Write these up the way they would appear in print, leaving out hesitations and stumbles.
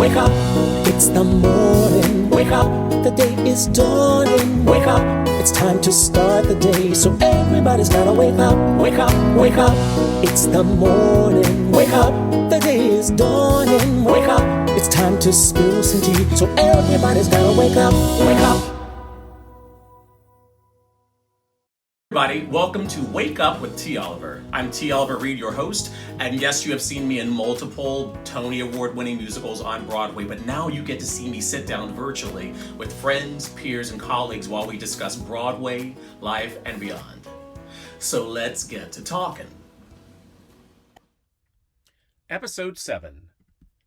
wake up, it's the morning. Wake up, the day is dawning. Wake up, it's time to start the day. So everybody's gotta wake up, wake up, wake up. It's the morning. Wake up, the day is dawning. Wake up, it's time to spill some tea. So everybody's gotta wake up, wake up. Everybody, welcome to Wake Up with T. Oliver. I'm T. Oliver Reed, your host, and yes, you have seen me in multiple Tony Award-winning musicals on Broadway, but now you get to see me sit down virtually with friends, peers, and colleagues while we discuss Broadway, life, and beyond. So let's get to talking. Episode 7,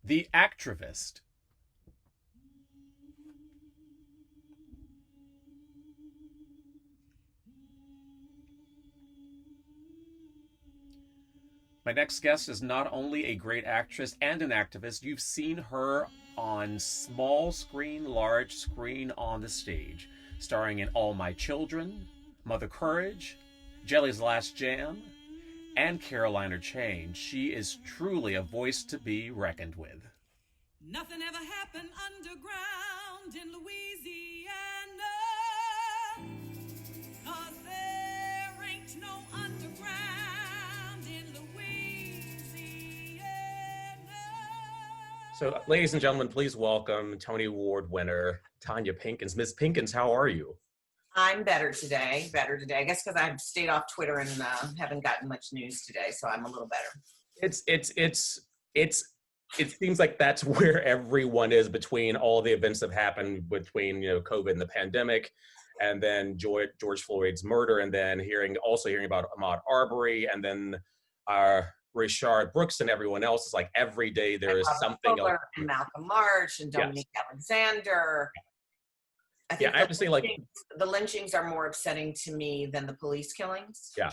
The Actra-vist. My next guest is not only a great actress and an activist. You've seen her on small screen, large screen, on the stage, starring in All My Children, Mother Courage, Jelly's Last Jam, and Caroline or Change. She is truly a voice to be reckoned with. Nothing ever happened underground in Louisiana, 'cause there ain't no underground in Louisiana. So, ladies and gentlemen, please welcome Tony Award winner Tonya Pinkins. Ms. Pinkins, how are you? I'm better today. I guess because I've stayed off Twitter and haven't gotten much news today, so I'm a little better. It seems like that's where everyone is between all the events that happened between COVID and the pandemic, and then George Floyd's murder, and then hearing about Ahmaud Arbery, and then Rayshard Brooks and everyone else. Is like every day there is something else. And Malcolm March and Dominique Alexander. I have to say, the lynchings are more upsetting to me than the police killings. Yeah,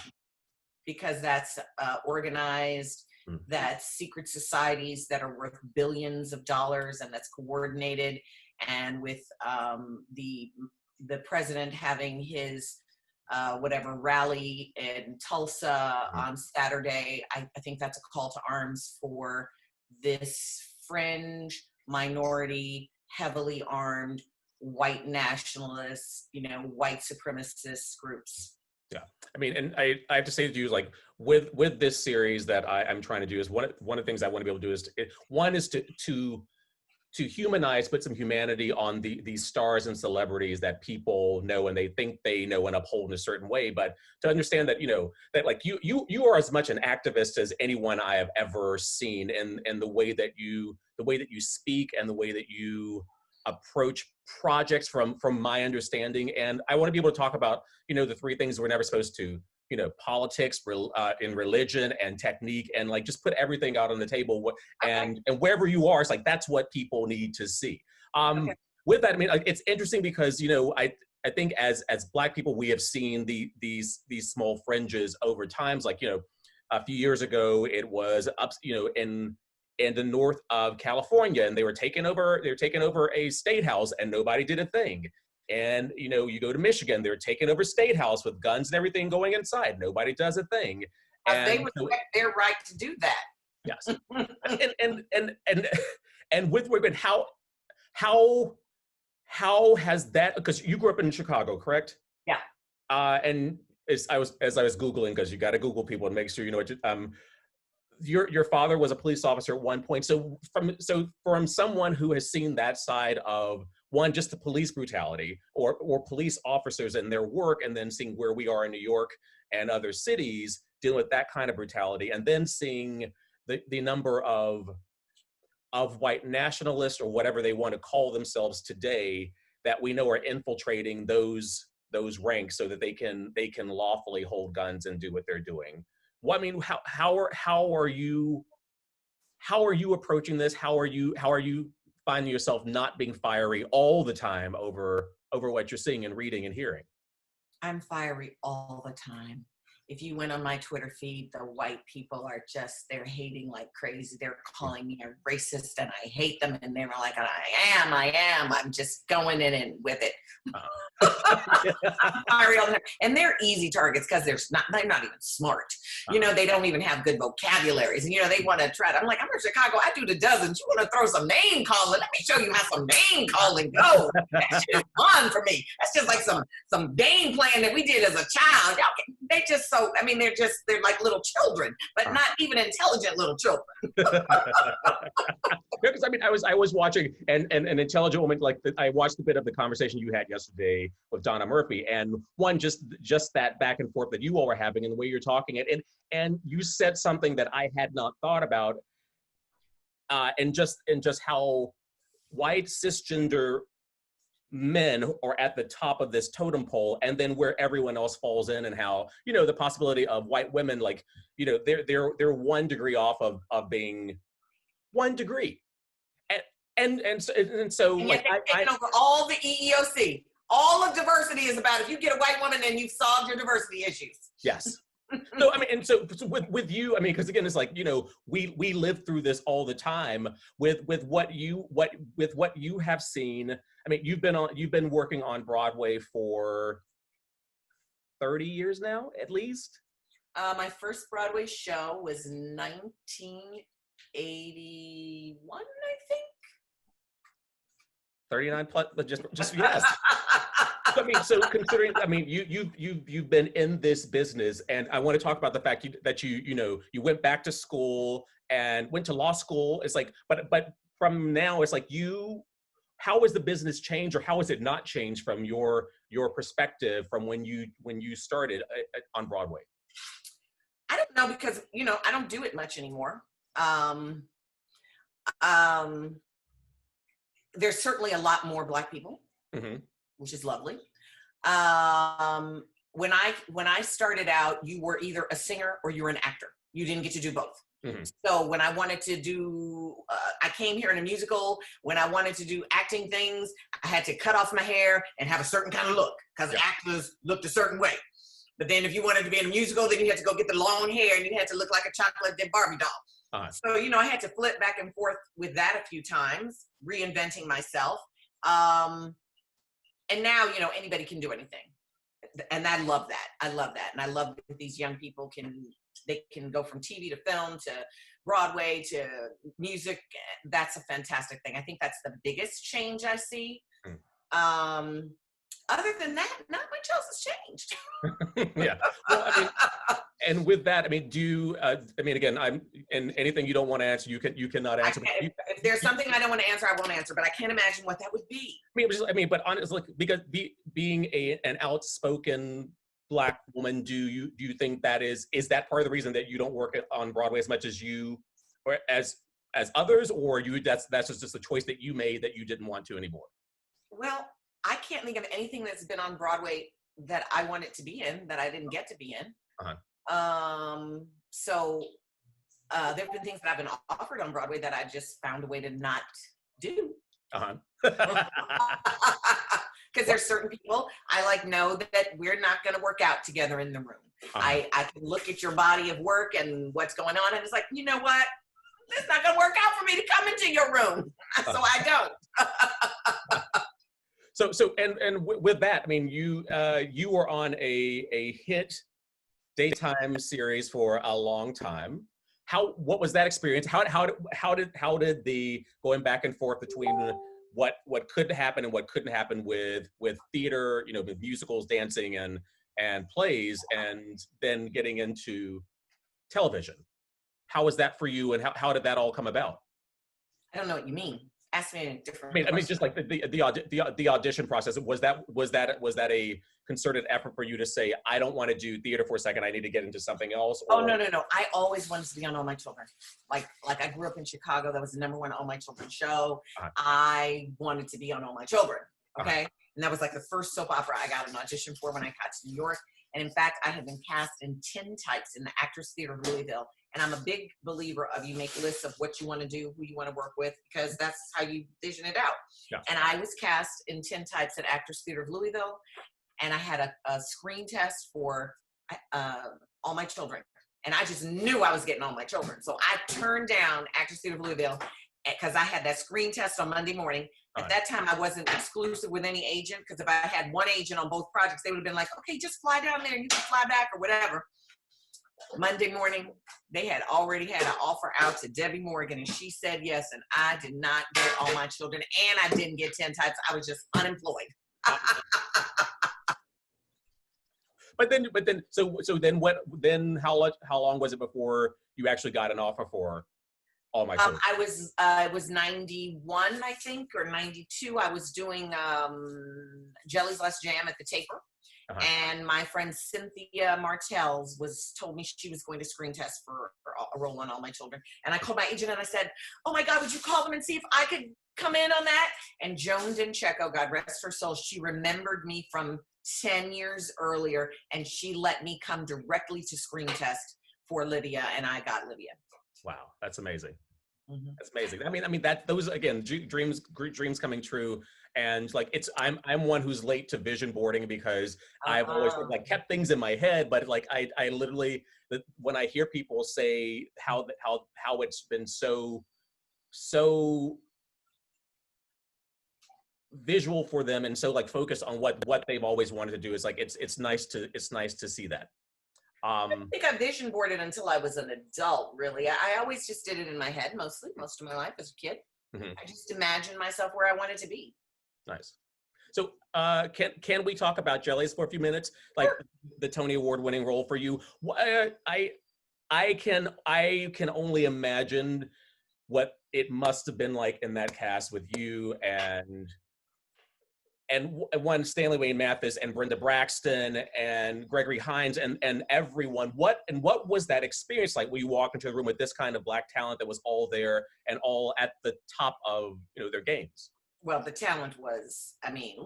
because that's organized. Mm-hmm. That's secret societies that are worth billions of dollars, and that's coordinated. And with the president having his rally in Tulsa on Saturday, I think that's a call to arms for this fringe minority, heavily armed, white nationalists, white supremacist groups. Yeah, I mean, and I have to say to you, like with this series that I'm trying to do is one of the things I want to be able to do is to humanize, put some humanity on these stars and celebrities that people know and they think they know and uphold in a certain way, but to understand that that like you are as much an activist as anyone I have ever seen, and the way that you speak and the way that you approach projects from my understanding. And I want to be able to talk about the three things we're never supposed to, politics, in religion, and technique, and like just put everything out on the table. And wherever you are, it's like that's what people need to see. Okay. With that, I mean, like, it's interesting because I think as Black people, we have seen these small fringes over times. Like a few years ago, it was up in the north of California, and they were taking over a state house, and nobody did a thing. And you go to Michigan, they're taking over state house with guns and everything going inside. Nobody does a thing. And they respect their right to do that. Yes. and with women, how has that, because you grew up in Chicago, correct? Yeah. And as I was Googling, because you got to Google people and make sure you know what your father was a police officer at one point. So from someone who has seen that side of just the police brutality or police officers and their work, and then seeing where we are in New York and other cities dealing with that kind of brutality, and then seeing the number of white nationalists or whatever they want to call themselves today that we know are infiltrating those ranks so that they can lawfully hold guns and do what they're doing. Well, I mean, how are you approaching this? How are you finding yourself not being fiery all the time over what you're seeing and reading and hearing? I'm fiery all the time. if you went on my Twitter feed, the white people are just, they're hating like crazy. They're calling me a racist and I hate them. And they're like, I am. I'm just going in and with it. And they're easy targets because they're not even smart. You know, they don't even have good vocabularies. And, you know, they want to try to, I'm like, I'm from Chicago. I do the dozens. You want to throw some name calling? Let me show you how some name calling goes. That shit is fun for me. That's just like some game plan that we did as a child. They just they're like little children, but not even intelligent little children. Because I mean, I was watching an intelligent woman, like I watched a bit of the conversation you had yesterday with Donna Murphy, and one just that back and forth that you all were having and the way you're talking it, and you said something that I had not thought about, and just how white cisgender men are at the top of this totem pole, and then where everyone else falls in, and how, you know, the possibility of white women, like, you know, they're 1 degree off of being 1 degree, and so and like yet they're taking over all the EEOC. All of diversity is about if you get a white woman, then you've solved your diversity issues. Yes. So I mean, and so with you, I mean, because again, it's like, you know, we live through this all the time with what you have seen. I mean, you've been working on Broadway for 30 years now, at least. My first Broadway show was 1981, I think. 39 plus, but just yes. I mean, so considering, I mean, you've been in this business, and I want to talk about the fact that you went back to school and went to law school. It's like, but from now, it's like how has the business changed, or how has it not changed from your perspective from when you started on Broadway? I don't know, because, you know, I don't do it much anymore. There's certainly a lot more Black people, which is lovely. When I started out, you were either a singer or you were an actor. You didn't get to do both. So when I wanted to do, I came here in a musical. When I wanted to do acting things, I had to cut off my hair and have a certain kind of look, because actors looked a certain way. But then if you wanted to be in a musical, then you had to go get the long hair and you had to look like a chocolate dip Barbie doll. So, you know, I had to flip back and forth with that a few times, reinventing myself. And now, you know, anybody can do anything. And I love that. I love that. And I love that these young people can go from TV to film to Broadway to music. That's a fantastic thing. I think that's the biggest change I see. Other than that, not much else has changed. Yeah. Well, I mean, and with that, I mean, I mean, again, and anything you don't want to answer, you cannot answer. If there's something I don't want to answer, I won't answer, but I can't imagine what that would be. But honestly, like, because being an outspoken Black woman, do you think that is that part of the reason that you don't work on Broadway as much as you, or as others, or that's just a choice that you made that you didn't want to anymore? Well, I can't think of anything that's been on Broadway that I wanted to be in that I didn't get to be in. So there have been things that I've been offered on Broadway that I just found a way to not do. Because there's certain people I know that we're not going to work out together in the room. I can look at your body of work and what's going on, and it's like, you know what? It's not going to work out for me to come into your room. So I don't. So and with that, I mean, you were on a hit daytime series for a long time. What was that experience? How did the going back and forth between what could happen and what couldn't happen with theater, you know, with musicals, dancing, and plays, and then getting into television? How was that for you, and how did that all come about? I don't know what you mean. Ask me a different. I mean, just like the audition process. Was that a concerted effort for you to say, I don't want to do theater for a second, I need to get into something else? Or? Oh no. I always wanted to be on All My Children. Like I grew up in Chicago. That was the #1 All My Children show. I wanted to be on All My Children. Okay, and that was like the first soap opera I got an audition for when I got to New York. And in fact, I have been cast in 10 types in the Actors Theater of Louisville. And I'm a big believer of you make lists of what you want to do, who you want to work with, because that's how you vision it out. Yeah. And I was cast in 10 types at Actors Theater of Louisville. And I had a screen test for All My Children. And I just knew I was getting All My Children. So I turned down Actors Theater of Louisville because I had that screen test on Monday morning. At that time, I wasn't exclusive with any agent, because if I had one agent on both projects, they would have been like, okay, just fly down there and you can fly back or whatever. Monday morning, they had already had an offer out to Debbie Morgan, and she said yes, and I did not get All My Children, and I didn't get 10 Types. I was just unemployed. But then how long was it before you actually got an offer for All My Children? I was 91, I think, or 92. I was doing Jelly's Last Jam at the Taper. And my friend Cynthia Martels told me she was going to screen test for a role on All My Children. And I called my agent and I said, oh my God, would you call them and see if I could come in on that? And Joan Dincheco, God rest her soul, she remembered me from 10 years earlier, and she let me come directly to screen test for Livia, and I got Livia. Wow, that's amazing. That's amazing. I mean that those, again, dreams coming true. And like, I'm one who's late to vision boarding because I've always like kept things in my head, but like I literally, when I hear people say how it's been so visual for them and so like focused on what they've always wanted to do, is like it's nice to see that. I don't think I vision boarded until I was an adult, really. I always just did it in my head, most of my life as a kid. I just imagined myself where I wanted to be. Nice. So can we talk about Jellies for a few minutes? Like the Tony Award winning role for you. I can only imagine what it must have been like in that cast with you and one Stanley Wayne Mathis and Brenda Braxton and Gregory Hines and everyone. What was that experience like when you walk into a room with this kind of Black talent that was all there and all at the top of their games? Well, the talent was, I mean,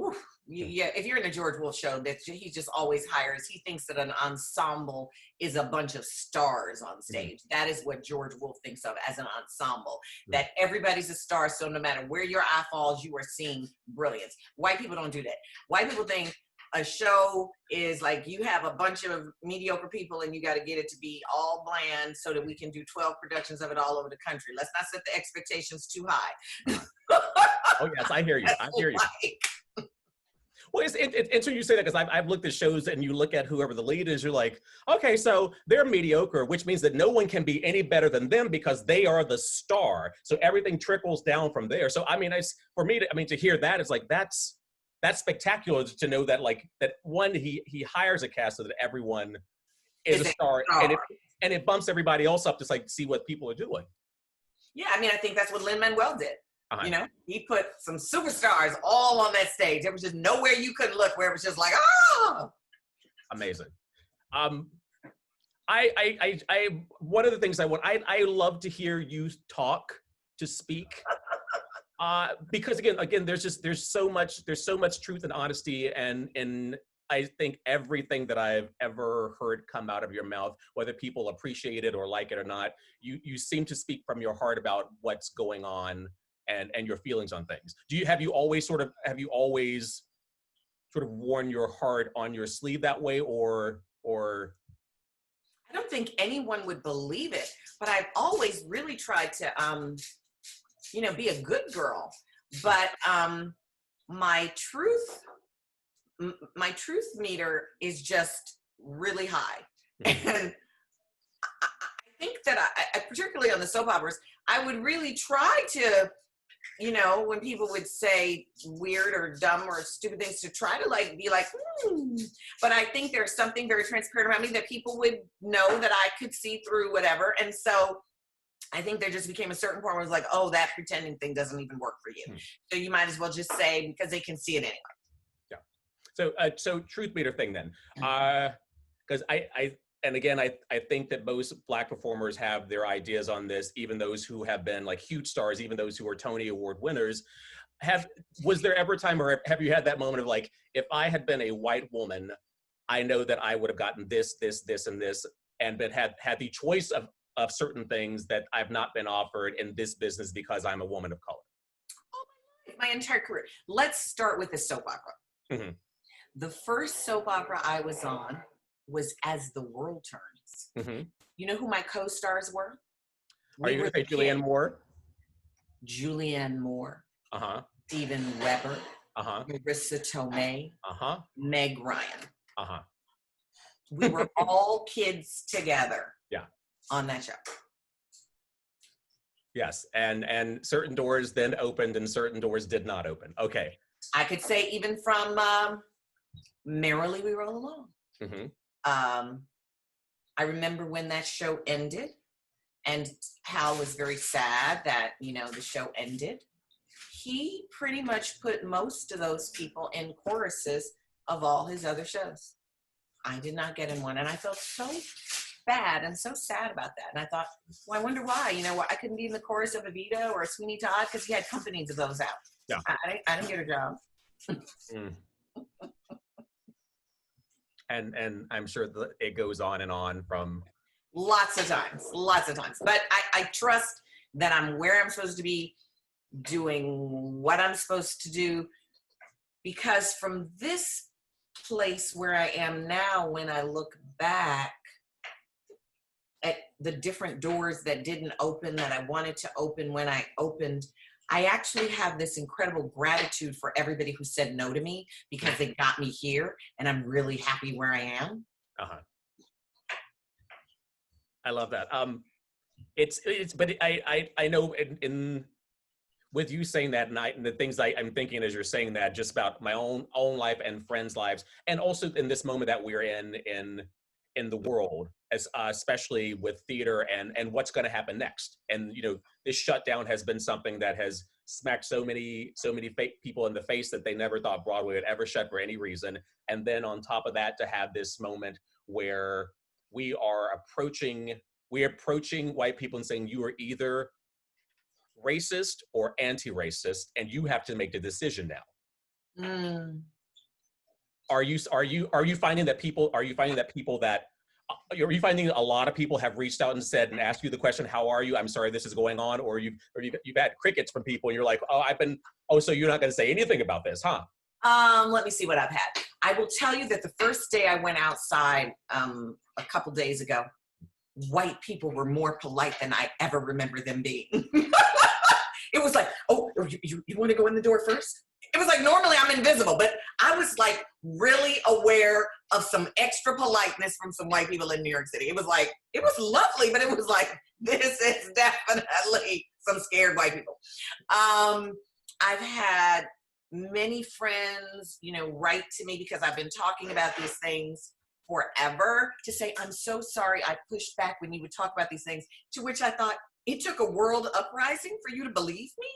if you're in a George Wolfe show, that he just always hires. He thinks that an ensemble is a bunch of stars on stage. That is what George Wolfe thinks of as an ensemble, that everybody's a star. So no matter where your eye falls, you are seeing brilliance. White people don't do that. White people think a show is like, you have a bunch of mediocre people and you got to get it to be all bland so that we can do 12 productions of it all over the country. Let's not set the expectations too high. Oh yes, I hear you. I hear you. Well, it's interesting you say that, because I've looked at shows and you look at whoever the lead is, you're like, okay, so they're mediocre, which means that no one can be any better than them because they are the star. So everything trickles down from there. So I mean, for me to hear that, it's like that's spectacular to know that one, he hires a cast so that everyone is a star, and it bumps everybody else up to see what people are doing. Yeah, I mean, I think that's what Lin-Manuel did. He put some superstars all on that stage. There was just nowhere you could look where it was just like, oh, amazing. One of the things I love to hear you talk, to speak, because again, there's so much truth and honesty, and I think everything that I've ever heard come out of your mouth, whether people appreciate it or like it or not, you seem to speak from your heart about what's going on and your feelings on things. Have you always sort of worn your heart on your sleeve that way, or? I don't think anyone would believe it, but I've always really tried to, be a good girl. But my truth meter is just really high, and I think that I particularly on the soap operas, I would really try to, when people would say weird or dumb or stupid things, to try to be like, But I think there's something very transparent about me that people would know that I could see through whatever. And so I think there just became a certain point where it was like, oh, that pretending thing doesn't even work for you. So you might as well just say, because they can see it anyway. Yeah. So truth meter thing then. Because I think that most Black performers have their ideas on this, even those who have been huge stars, even those who are Tony Award winners. Was there ever a time, or have you had that moment of if I had been a white woman, I know that I would have gotten this, and this, and had the choice of certain things that I've not been offered in this business because I'm a woman of color? Oh, my entire career. Let's start with the soap opera. The first soap opera I was on was As the World Turned. things. Mm-hmm. You know who my co-stars were? Are you going to say Julianne Moore? Julianne Moore, Uh-huh. Steven Weber, Uh-huh. Marissa Tomei, Uh-huh. Meg Ryan. Uh-huh. We were all kids together. Yeah. On that show. Yes. And certain doors then opened and certain doors did not open. Okay. I could say even from Merrily We Roll Along. Mm-hmm. I remember when that show ended, and Hal was very sad that, you know, the show ended. He pretty much put most of those people in choruses of all his other shows. I did not get in one, and I felt so bad and so sad about that. And I thought, well, I wonder why. You know, I couldn't be in the chorus of Evita or Sweeney Todd because he had companies of those out. Yeah. I didn't get a job. Mm. And I'm sure that it goes on and on from Lots of times. But I trust that I'm where I'm supposed to be, doing what I'm supposed to do, because from this place where I am now, when I look back at the different doors that didn't open that I wanted to open when I opened, I actually have this incredible gratitude for everybody who said no to me, because they got me here, and I'm really happy where I am. uh-huh. I love that. But I know in with you saying that, and the things I'm thinking as you're saying that, just about my own life and friends' lives, and also in this moment that we're in the world, as especially with theater and what's going to happen next. And you know, this shutdown has been something that has smacked so many people in the face that they never thought Broadway would ever shut for any reason. And then on top of that, to have this moment where we are approaching white people and saying, you are either racist or anti-racist, and you have to make the decision now. Mm. Are you finding a lot of people have reached out and said and asked you the question, how are you? I'm sorry this is going on, or you've had crickets from people and you're like, so you're not going to say anything about this, huh? Let me see what I've had. I will tell you that the first day I went outside a couple days ago, white people were more polite than I ever remember them being. It was like, oh, you want to go in the door first? It was like, normally I'm invisible, but I was like really aware of some extra politeness from some white people in New York City. It was like, it was lovely, but it was like, this is definitely some scared white people. I've had many friends, you know, write to me because I've been talking about these things forever, to say, I'm so sorry I pushed back when you would talk about these things, to which I thought, it took a world uprising for you to believe me?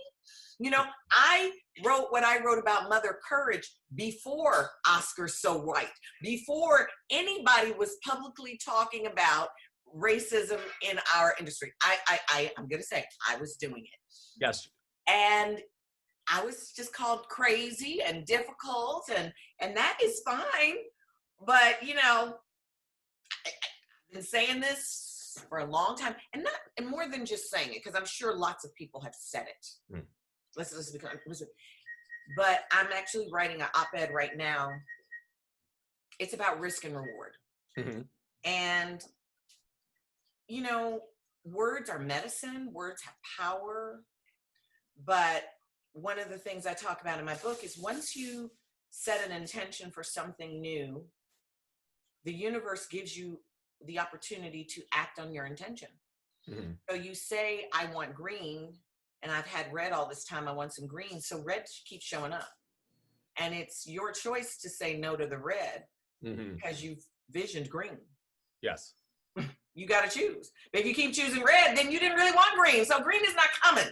You know, I wrote what I wrote about Mother Courage before Oscar's So White, before anybody was publicly talking about racism in our industry. I'm going to say, I was doing it. Yes. And I was just called crazy and difficult, and that is fine. But, you know, I've been saying this for a long time, and more than just saying it, because I'm sure lots of people have said it. Mm. But I'm actually writing an op-ed right now. It's about risk and reward. Mm-hmm. And, you know, words are medicine, words have power. But one of the things I talk about in my book is, once you set an intention for something new, the universe gives you the opportunity to act on your intention. Mm-hmm. So you say, I want green, and I've had red all this time, I want some green. So red keeps showing up. And it's your choice to say no to the red, mm-hmm. because you've visioned green. Yes. You got to choose. But if you keep choosing red, then you didn't really want green. So green is not coming.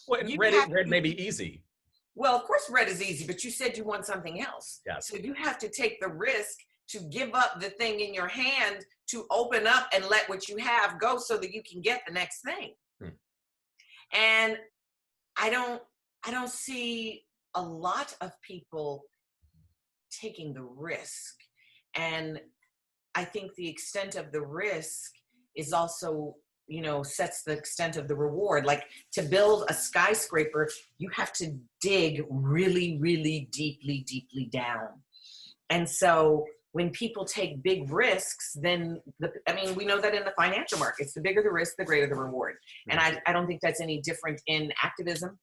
Well, red may be easy. Well, of course red is easy, but you said you want something else. Yes. So you have to take the risk to give up the thing in your hand, to open up and let what you have go, so that you can get the next thing. And I don't see a lot of people taking the risk. And I think the extent of the risk is also, you know, sets the extent of the reward. Like, to build a skyscraper, you have to dig really, really deeply, deeply down. And so when people take big risks, then we know that in the financial markets, the bigger the risk, the greater the reward. And I don't think that's any different in activism.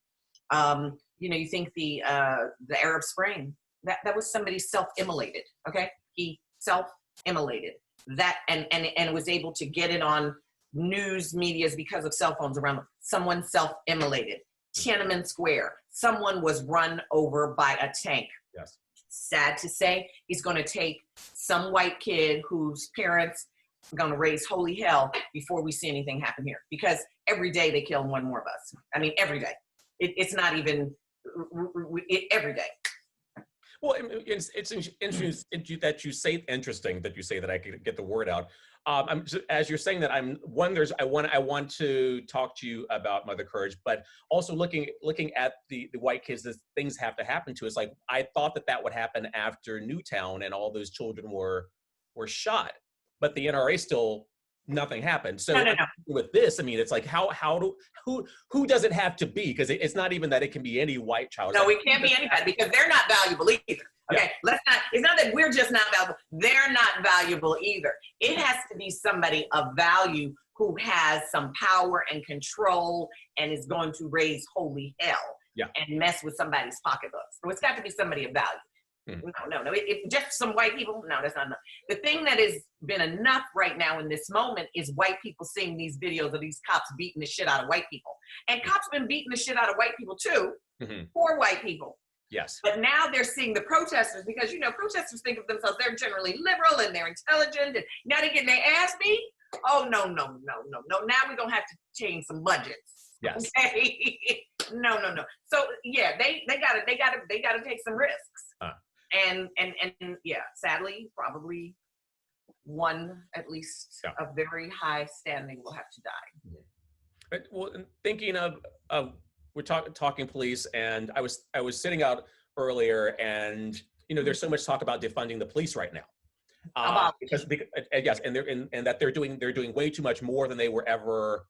You think the Arab Spring, that was somebody self-immolated. Okay, he self-immolated that, and was able to get it on news medias because of cell phones around them. Someone self-immolated. Tiananmen Square, someone was run over by a tank. Yes. Sad to say, he's going to take some white kid whose parents are going to raise holy hell before we see anything happen here. Because every day they kill one more of us. I mean, every day. It's not even every day. Well, it's interesting that you say that I could get the word out. As you're saying that, I want to talk to you about Mother Courage, but also looking at the white kids, that things have to happen to us. Like, I thought that would happen after Newtown and all those children were shot, but the NRA still, nothing happened. So no. With this, I mean, it's like, who does it have to be? Because it's not even that it can be any white child. No, it can't be anybody, because they're not valuable either. Okay, Yeah. It's not that we're just not valuable. They're not valuable either. It has to be somebody of value who has some power and control and is going to raise holy hell and mess with somebody's pocketbooks. So it's got to be somebody of value. No. If just some white people, no, that's not enough. The thing that has been enough right now in this moment is white people seeing these videos of these cops beating the shit out of white people. And cops been beating the shit out of white people too, for white people. Yes. But now they're seeing the protesters, because, protesters think of themselves, they're generally liberal and they're intelligent, and now they're getting their ass beat. Oh, no. Now we're going to have to change some budgets. Yes. Okay? No. So yeah, they gotta take some risks. And sadly, probably one, at least, of very high standing will have to die. Well, thinking of we're talking police, and I was sitting out earlier, and there's so much talk about defunding the police right now, because yes, and they're doing way too much more than they were ever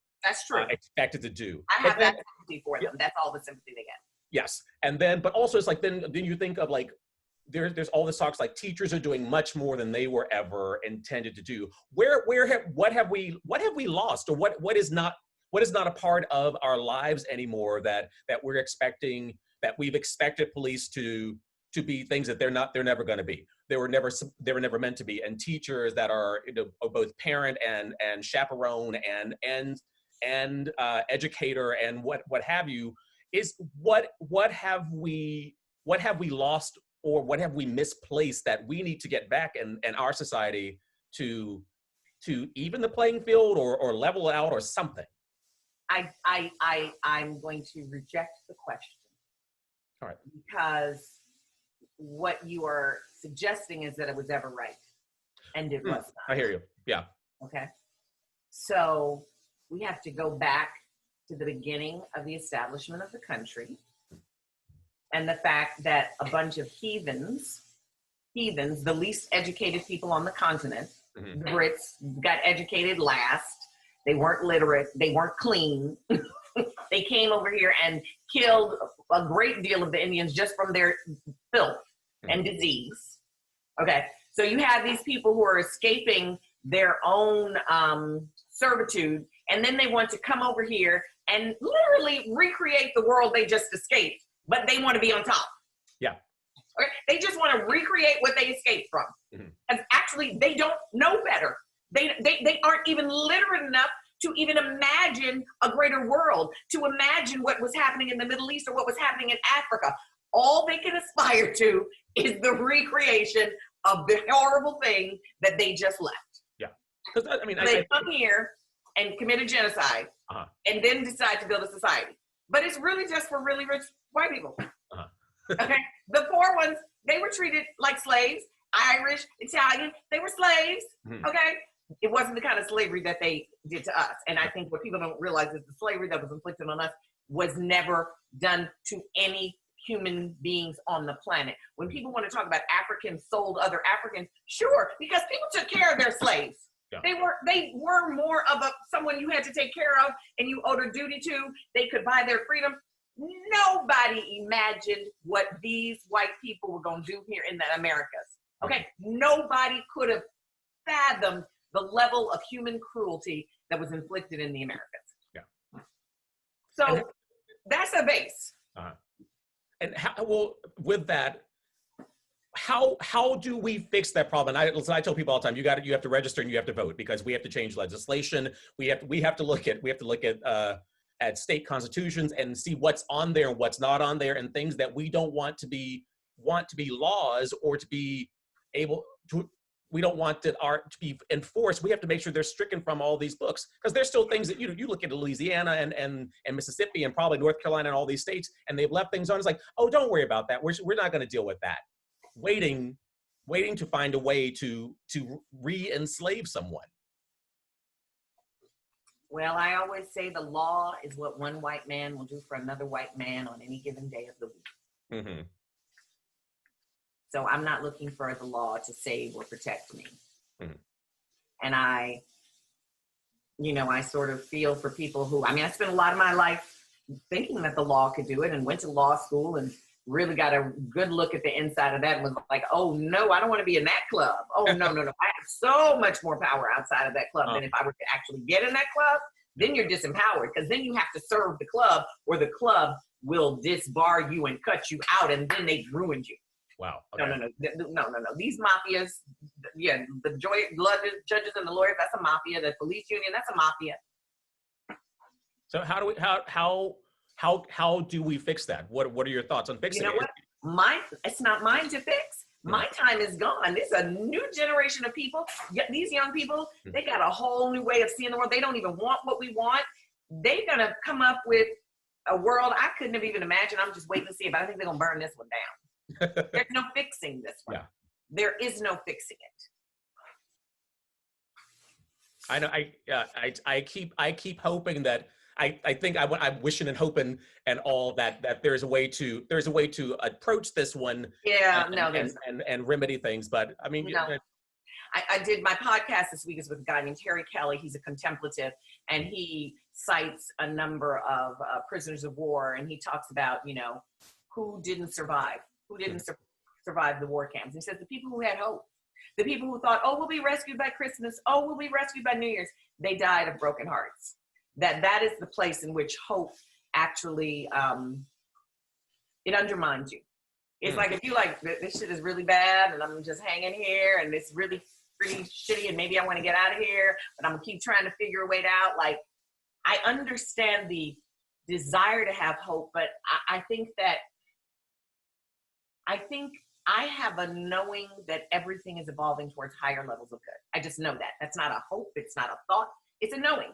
expected to do. I have that sympathy for them. That's all the sympathy they get. Yes, and then but also it's like then you think of like there's all this talks like teachers are doing much more than they were ever intended to do. What have we lost, or what is not a part of our lives anymore that we're expecting, that we've expected police to be things that they're never going to be. They were never meant to be. And teachers that are both parent and chaperone and educator and what have you, is what have we lost, or what have we misplaced that we need to get back in our society to even the playing field or level it out or something? I'm going to reject the question. All right. Because what you are suggesting is that it was ever right. And it was not. I hear you. Yeah. Okay. So we have to go back to the beginning of the establishment of the country, and the fact that a bunch of heathens, the least educated people on the continent, the Brits, got educated last. They weren't literate. They weren't clean. They came over here and killed a great deal of the Indians just from their filth and disease. Okay, so you have these people who are escaping their own servitude, and then they want to come over here and literally recreate the world they just escaped, but they want to be on top. Yeah. Okay? They just want to recreate what they escaped from. And actually, they don't know better. They aren't even literate enough to even imagine a greater world, to imagine what was happening in the Middle East or what was happening in Africa. All they can aspire to is the recreation of the horrible thing that they just left. Yeah. Because they come here and commit a genocide and then decide to build a society. But it's really just for really rich white people. Okay? The poor ones, they were treated like slaves. Irish, Italian, they were slaves. Okay? It wasn't the kind of slavery that they did to us. And I think what people don't realize is the slavery that was inflicted on us was never done to any human beings on the planet. When people want to talk about Africans sold other Africans, sure, because people took care of their slaves. Yeah. They were more of someone you had to take care of and you owed a duty to. They could buy their freedom. Nobody imagined what these white people were going to do here in the Americas. Okay, nobody could have fathomed the level of human cruelty that was inflicted in the Americans. Yeah. So that's a base. And well, with that, how do we fix that problem? I tell people all the time, you have to register and you have to vote, because we have to change legislation. We have to look at state constitutions and see what's on there and what's not on there, and things that we don't want to be laws, or to be able to, we don't want to be enforced. We have to make sure they're stricken from all these books, because there's still things that, you look at Louisiana and Mississippi and probably North Carolina and all these states, and they've left things on. It's like, oh, don't worry about that. We're not going to deal with that. Waiting to find a way to re-enslave someone. Well, I always say the law is what one white man will do for another white man on any given day of the week. Mm-hmm. So I'm not looking for the law to save or protect me. Mm-hmm. And I sort of feel for people who, I spent a lot of my life thinking that the law could do it, and went to law school and really got a good look at the inside of that, and was like, oh no, I don't want to be in that club. Oh no. I have so much more power outside of that club than if I were to actually get in that club. Then you're disempowered, because then you have to serve the club, or the club will disbar you and cut you out, and then they've ruined you. Wow. Okay. No. These mafias, the judges and the lawyers, that's a mafia. The police union, that's a mafia. So how do we fix that? What are your thoughts on fixing it? It's not mine to fix. My time is gone. It's a new generation of people. These young people, they got a whole new way of seeing the world. They don't even want what we want. They're gonna come up with a world I couldn't have even imagined. I'm just waiting to see it, but I think they're gonna burn this one down. There's no fixing this one. Yeah. There is no fixing it. I know. I keep hoping that. I think I'm wishing and hoping and all that there's a way to approach this one. Yeah, and remedy things. But I mean, no. I did my podcast this week is with a guy named Terry Kelly. He's a contemplative, and he cites a number of prisoners of war, and he talks about who didn't survive the war camps. He says the people who had hope, the people who thought, oh, we'll be rescued by Christmas, oh, we'll be rescued by New Year's, they died of broken hearts. That is the place in which hope actually it undermines you. It's like, if you like, this shit is really bad and I'm just hanging here and it's really pretty shitty and maybe I want to get out of here, but I'm gonna keep trying to figure a way out. Like, I understand the desire to have hope, but I think I have a knowing that everything is evolving towards higher levels of good. I just know that. That's not a hope. It's not a thought. It's a knowing.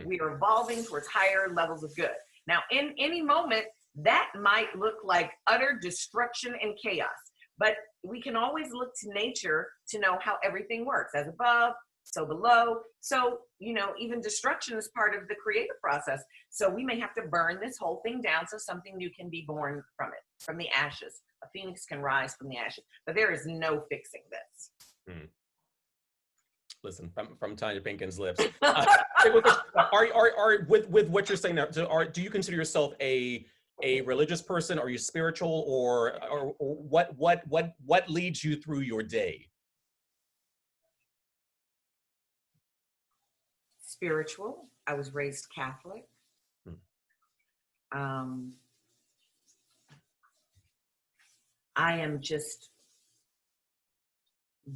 We are evolving towards higher levels of good. Now, in any moment, that might look like utter destruction and chaos, but we can always look to nature to know how everything works. As above, so below. So, even destruction is part of the creative process. So we may have to burn this whole thing down so something new can be born from it, from the ashes. A phoenix can rise from the ashes, but there is no fixing this. Listen, from Tonya Pinkins' lips. With what you're saying now, do you consider yourself a religious person? Are you spiritual, or what leads you through your day? Spiritual. I was raised Catholic. I am just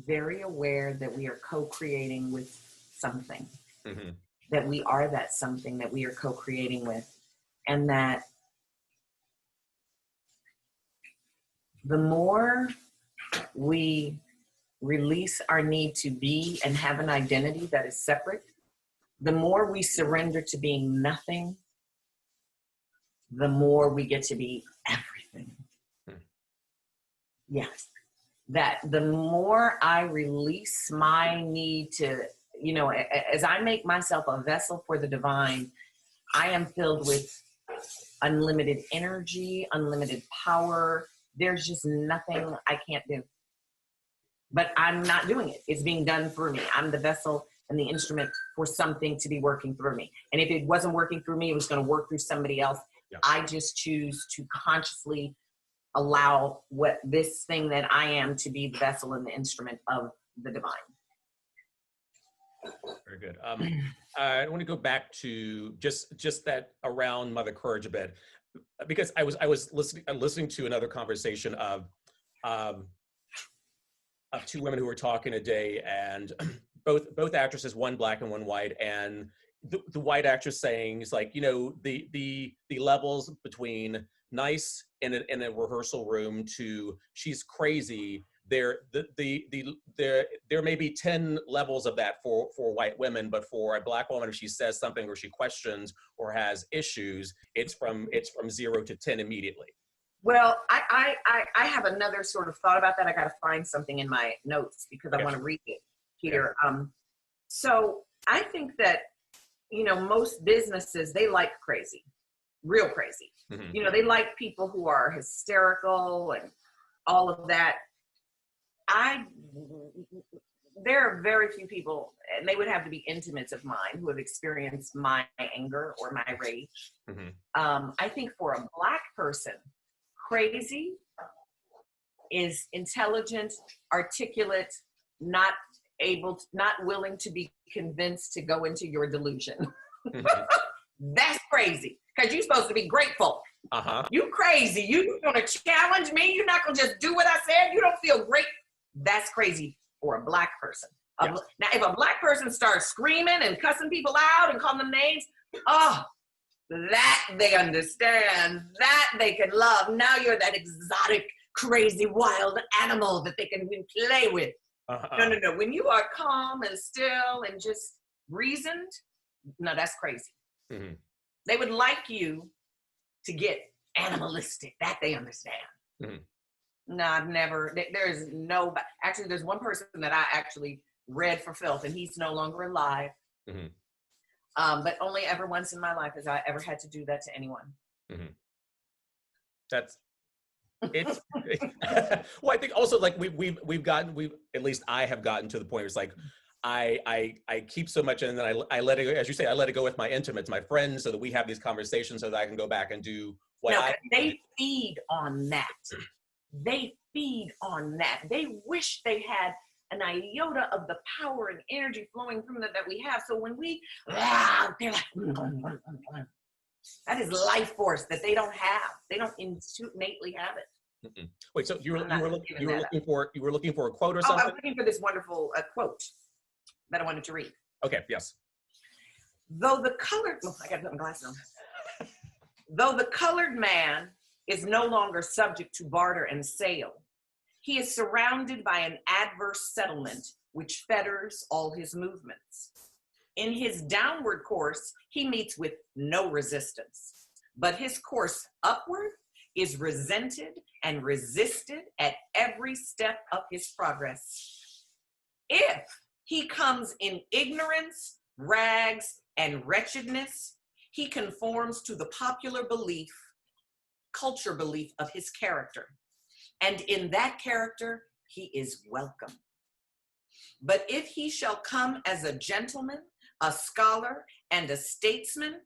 very aware that we are co-creating with something, that we are that something that we are co-creating with, and that the more we release our need to be and have an identity that is separate, the more we surrender to being nothing, the more we get to be everything. Yes. That the more I release my need to, as I make myself a vessel for the divine, I am filled with unlimited energy, unlimited power. There's just nothing I can't do. But I'm not doing it. It's being done through me. I'm the vessel and the instrument for something to be working through me. And if it wasn't working through me, it was going to work through somebody else. Yeah. I just choose to consciously allow what this thing that I am to be the vessel and the instrument of the divine. Very good. I want to go back to just that around Mother Courage a bit, because I was listening to another conversation of two women who were talking today, and both actresses, one black and one white, and the white actress saying is like, you know, the levels between nice in a rehearsal room to she's crazy. There may be 10 levels of that for white women, but for a black woman, if she says something or she questions or has issues, it's from 0 to 10 immediately. Well, I have another sort of thought about that. I got to find something in my notes because I want to read it here. Yeah. So I think that, you know, most businesses, they like crazy, real crazy. Mm-hmm. You know, they like people who are hysterical and all of that. There are very few people, and they would have to be intimates of mine, who have experienced my anger or my rage. Mm-hmm. I think for a black person, crazy is intelligent, articulate, not willing to be convinced to go into your delusion. Mm-hmm. That's crazy, because you're supposed to be grateful. Uh-huh. You crazy. You gonna challenge me? You're not gonna just do what I said? You don't feel great? That's crazy for a black person. Yes. Now, if a black person starts screaming and cussing people out and calling them names, oh, that they understand, that they can love. Now you're that exotic, crazy, wild animal that they can play with. Uh-huh. No. When you are calm and still and just reasoned, no, that's crazy. Mm-hmm. They would like you to get animalistic. That they understand. Mm-hmm. No, I've never, there's actually, there's one person that I actually read for filth, and he's no longer alive. Mm-hmm. But only ever once in my life has I ever had to do that to anyone. Mm-hmm. It's well, I think also like we've at least I have gotten to the point where it's like, I keep so much, and then I let it go, as you say, I let it go with my intimates, my friends, so that we have these conversations so that I can go back and do what they feed on that. They feed on that. They wish they had an iota of the power and energy flowing through that we have. So when they're like, that is life force that they don't have. They don't innately have it. Mm-mm. Wait, so you were looking for a quote or something? I was looking for this wonderful quote that I wanted to read. Okay, yes. I got to put my glasses on. Though the colored man is no longer subject to barter and sale, he is surrounded by an adverse settlement which fetters all his movements. In his downward course, he meets with no resistance, but his course upward is resented and resisted at every step of his progress. If he comes in ignorance, rags, and wretchedness, he conforms to the popular belief, culture belief of his character. And in that character, he is welcome. But if he shall come as a gentleman, a scholar, and a statesman,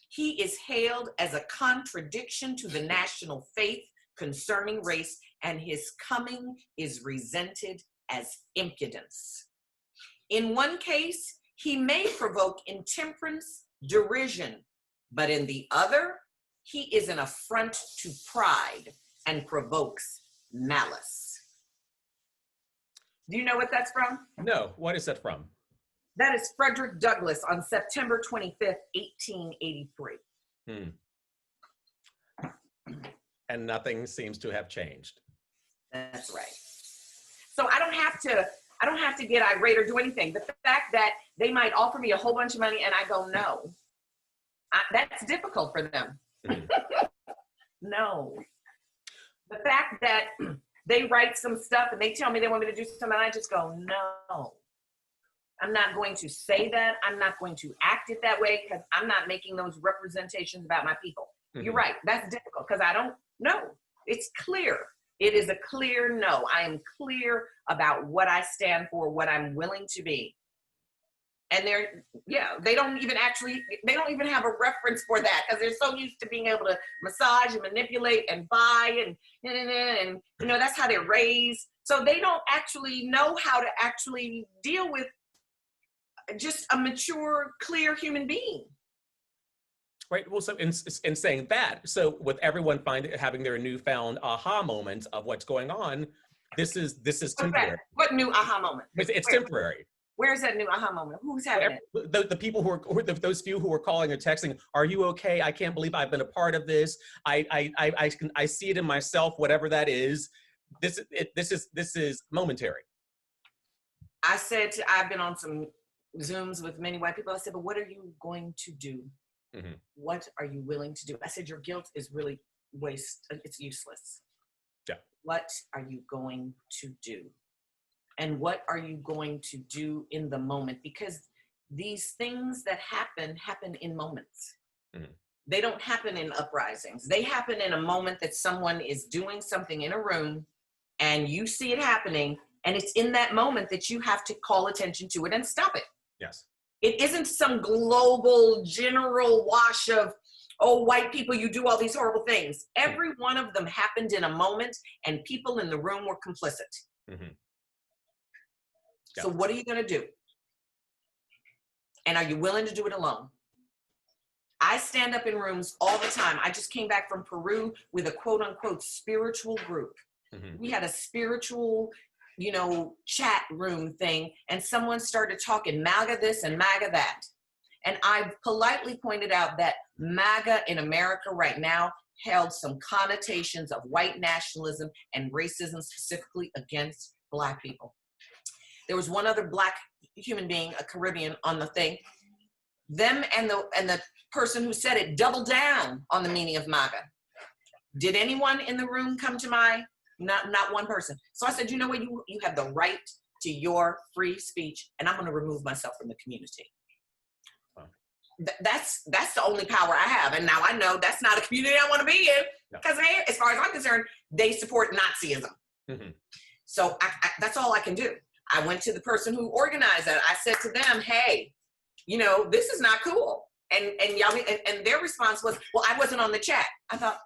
he is hailed as a contradiction to the national faith concerning race, and his coming is resented as impudence. In one case, he may provoke intemperance, derision, but in the other, he is an affront to pride and provokes malice. Do you know what that's from? No, what is that from? That is Frederick Douglass on September 25th, 1883. And nothing seems to have changed. That's right. So I don't have to get irate or do anything. The fact that they might offer me a whole bunch of money and I go, no, that's difficult for them. No. The fact that they write some stuff and they tell me they want me to do something, and I just go, no. I'm not going to say that. I'm not going to act it that way because I'm not making those representations about my people. Mm-hmm. You're right. That's difficult because I don't know. It's clear. It is a clear no. I am clear about what I stand for, what I'm willing to be. And they don't even have a reference for that because they're so used to being able to massage and manipulate and buy and that's how they're raised. So they don't actually know how to actually deal with just a mature, clear human being. Right. Well, so in saying that, so with everyone having their newfound aha moment of what's going on, this is temporary. What new aha moment? It's temporary. Where's that new aha moment? Who's having it? The people those few who are calling or texting, are you okay? I can't believe I've been a part of this. I see it in myself, whatever that is. This is momentary. I've been on some Zooms with many white people. I said, but what are you going to do? Mm-hmm. What are you willing to do? I said, your guilt is really it's useless. Yeah. What are you going to do? And what are you going to do in the moment? Because these things that happen in moments. Mm-hmm. They don't happen in uprisings. They happen in a moment that someone is doing something in a room and you see it happening, and it's in that moment that you have to call attention to it and stop it. Yes. It isn't some global general wash of, oh, white people, you do all these horrible things. Every one of them happened in a moment and people in the room were complicit. Mm-hmm. Yeah. So what are you going to do? And are you willing to do it alone? I stand up in rooms all the time. I just came back from Peru with a quote unquote spiritual group. Mm-hmm. We had a spiritual chat room thing, and someone started talking MAGA this and MAGA that. And I politely pointed out that MAGA in America right now held some connotations of white nationalism and racism specifically against Black people. There was one other Black human being, a Caribbean, on the thing. Them and the person who said it doubled down on the meaning of MAGA. Did anyone in the room come to my Not one person. So I said, you know what, you have the right to your free speech, and I'm going to remove myself from the community. Wow. That's the only power I have. And now I know that's not a community I want to be in, because as far as I'm concerned, they support Nazism. Mm-hmm. So that's all I can do. I went to the person who organized that. I said to them, hey, this is not cool. And their response was, well, I wasn't on the chat. I thought,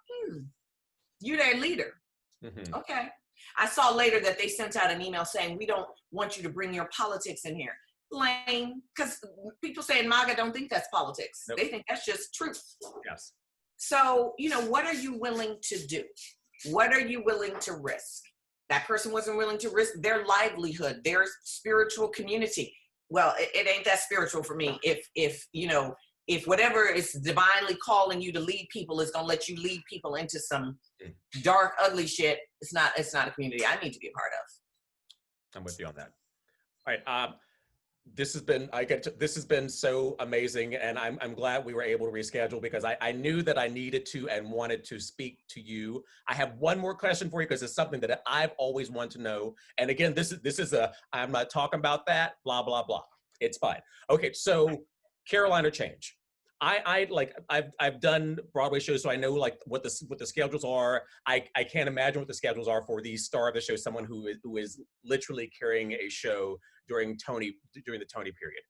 you're their leader. Mm-hmm. Okay. I saw later that they sent out an email saying, we don't want you to bring your politics in here. Lame. Because people saying MAGA don't think that's politics. Nope. They think that's just truth. Yes. So, what are you willing to do? What are you willing to risk? That person wasn't willing to risk their livelihood, their spiritual community. Well, it ain't that spiritual for me. If whatever is divinely calling you to lead people is going to let you lead people into some dark, ugly shit, it's not a community I need to be a part of. I'm with you on that. All right. This has been so amazing, and I'm glad we were able to reschedule, because I knew that I needed to and wanted to speak to you. I have one more question for you, because it's something that I've always wanted to know. And again, I'm not talking about that, blah, blah, blah. It's fine. Okay. So Carolina Change. I've done Broadway shows, so I know what the schedules are. I can't imagine what the schedules are for the star of the show, someone who is literally carrying a show during the Tony period.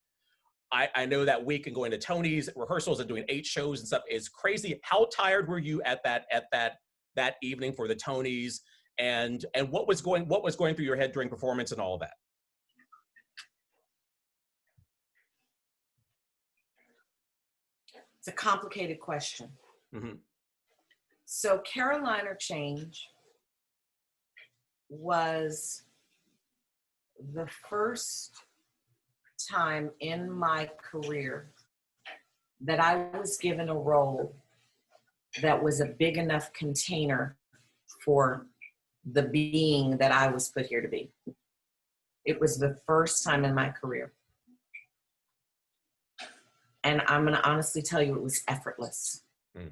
I know that week and going to Tony's rehearsals and doing 8 shows and stuff is crazy. How tired were you at that evening for the Tonys, and what was going through your head during performance and all of that? It's a complicated question. Mm-hmm. So Carolina Change was the first time in my career that I was given a role that was a big enough container for the being that I was put here to be. It was the first time in my career. And I'm going to honestly tell you, it was effortless. Mm.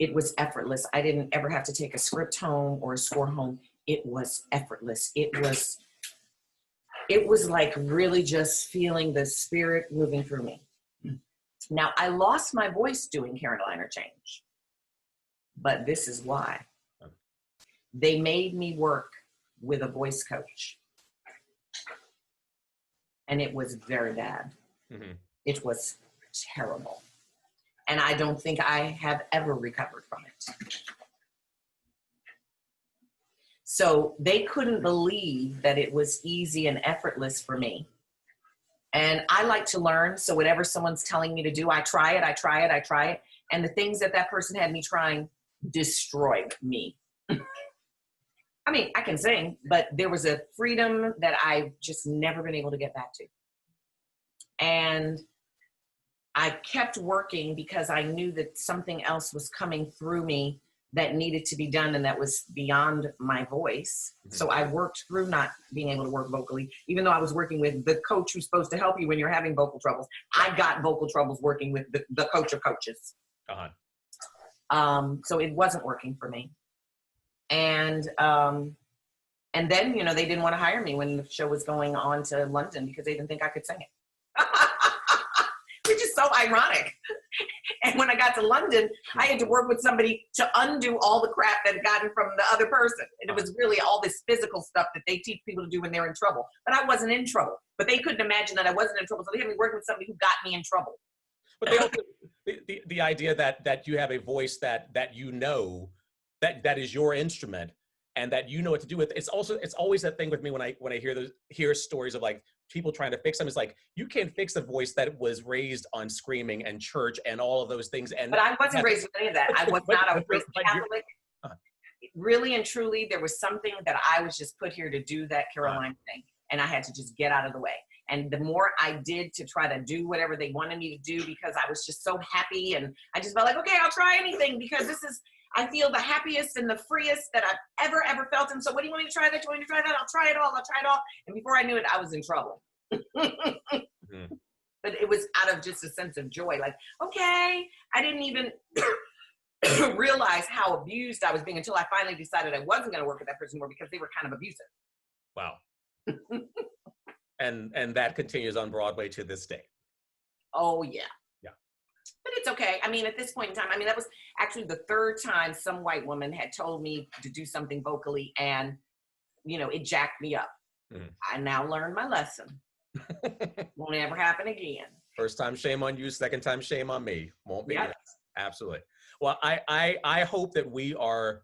It was effortless. I didn't ever have to take a script home or a score home. It was effortless. It was like really just feeling the spirit moving through me. Mm. Now, I lost my voice doing Carolina Change, but this is why. They made me work with a voice coach, and it was very bad. Mm-hmm. It was terrible. And I don't think I have ever recovered from it. So they couldn't believe that it was easy and effortless for me. And I like to learn. So whatever someone's telling me to do, I try it. And the things that person had me trying destroyed me. I mean, I can sing, but there was a freedom that I've just never been able to get back to. And I kept working because I knew that something else was coming through me that needed to be done and that was beyond my voice. Mm-hmm. So I worked through not being able to work vocally, even though I was working with the coach who's supposed to help you when you're having vocal troubles. I got vocal troubles working with the coach of coaches. So it wasn't working for me. And then, you know, they didn't want to hire me when the show was going on to London because they didn't think I could sing it. Which is so ironic. And when I got to London, I had to work with somebody to undo all the crap that had gotten from the other person. And it was really all this physical stuff that they teach people to do when they're in trouble. But I wasn't in trouble. But they couldn't imagine that I wasn't in trouble. So they had me working with somebody who got me in trouble. But they also, the idea that you have a voice that you know, that is your instrument and that you know what to do with. It's always that thing with me when I hear stories of like people trying to fix them. It's like, you can't fix a voice that was raised on screaming and church and all of those things. But I wasn't raised with any of that. I was raised Catholic. Really and truly, there was something that I was just put here to do that Caroline thing. And I had to just get out of the way. And the more I did to try to do whatever they wanted me to do, because I was just so happy. And I just felt like, okay, I'll try anything because I feel the happiest and the freest that I've ever felt. And so what do you want me to try that? Do you want me to try that? I'll try it all. And before I knew it, I was in trouble. Mm-hmm. But it was out of just a sense of joy. Like, okay, I didn't even realize how abused I was being until I finally decided I wasn't going to work with that person more because they were kind of abusive. Wow. And that continues on Broadway to this day. Oh, yeah. But it's okay. I mean, at this point in time, that was actually the third time some white woman had told me to do something vocally and, you know, it jacked me up. Mm-hmm. I now learned my lesson. Won't ever happen again. First time, shame on you. Second time, shame on me. Won't be. Yep. Absolutely. Well, I hope that we are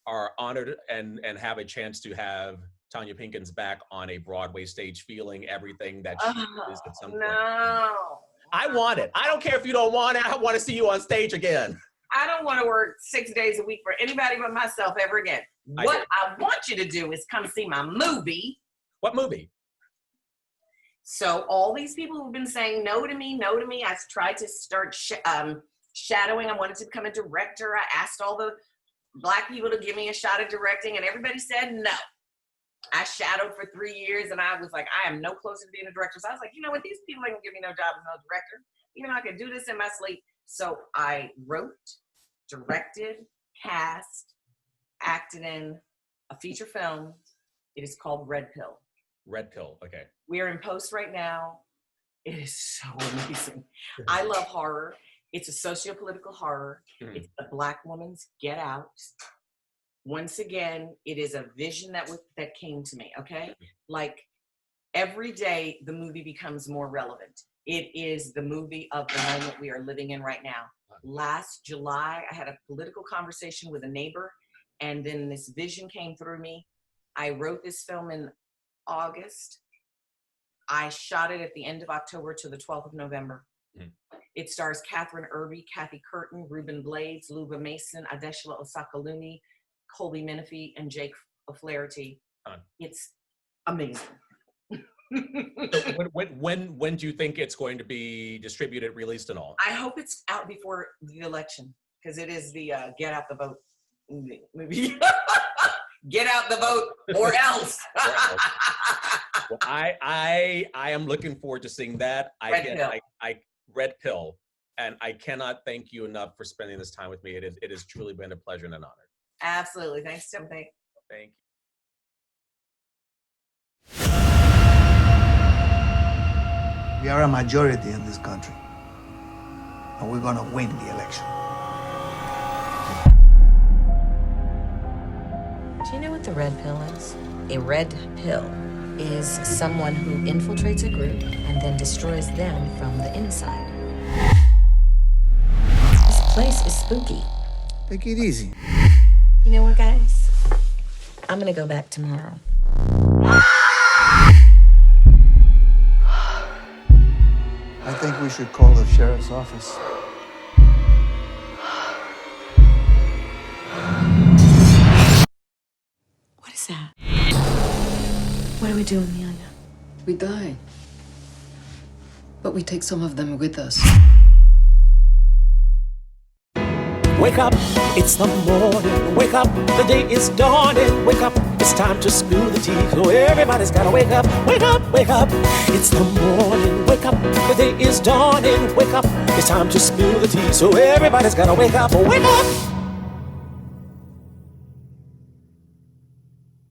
honored and have a chance to have Tonya Pinkins back on a Broadway stage, feeling everything that she is at some point. No. I want it. I don't care if you don't want it. I want to see you on stage again. I don't want to work 6 days a week for anybody but myself ever again. What I want you to do is come see my movie. What movie? So all these people who've been saying no to me, I tried to start shadowing. I wanted to become a director. I asked all the Black people to give me a shot at directing, and everybody said no. I shadowed for 3 years, and I was like, I am no closer to being a director. So I was like, you know what? These people ain't gonna give me no job as no director. Even though I could do this in my sleep. So I wrote, directed, cast, acted in a feature film. It is called Red Pill. Red Pill, okay. We are in post right now. It is so amazing. I love horror. It's a socio-political horror. Mm-hmm. It's a Black woman's Get Out. Once again, it is a vision that came to me, okay? Like, every day, the movie becomes more relevant. It is the movie of the moment we are living in right now. Last July, I had a political conversation with a neighbor, and then this vision came through me. I wrote this film in August. I shot it at the end of October to the 12th of November. Mm. It stars Catherine Irby, Kathy Curtin, Ruben Blades, Luba Mason, Adeshla Osakalumi, Colby Menifee, and Jake O'Flaherty. It's amazing. So when do you think it's going to be distributed, released, and all? I hope it's out before the election, because it is the Get Out the Vote movie. Get out the vote or else. Well, I am looking forward to seeing that. Red Pill. And I cannot thank you enough for spending this time with me. It has truly been a pleasure and an honor. Absolutely. Thanks, Timothy. Thank you. We are a majority in this country, and we're gonna win the election. Do you know what the red pill is? A red pill is someone who infiltrates a group and then destroys them from the inside. This place is spooky. Take it easy. You know what, guys? I'm gonna go back tomorrow. I think we should call the sheriff's office. What is that? What do we do, Amelia? We die. But we take some of them with us. Wake up, it's the morning. Wake up, the day is dawning. Wake up, it's time to spill the tea. So everybody's gotta wake up, wake up, wake up. It's the morning. Wake up, the day is dawning. Wake up, it's time to spill the tea. So everybody's gotta wake up, wake up.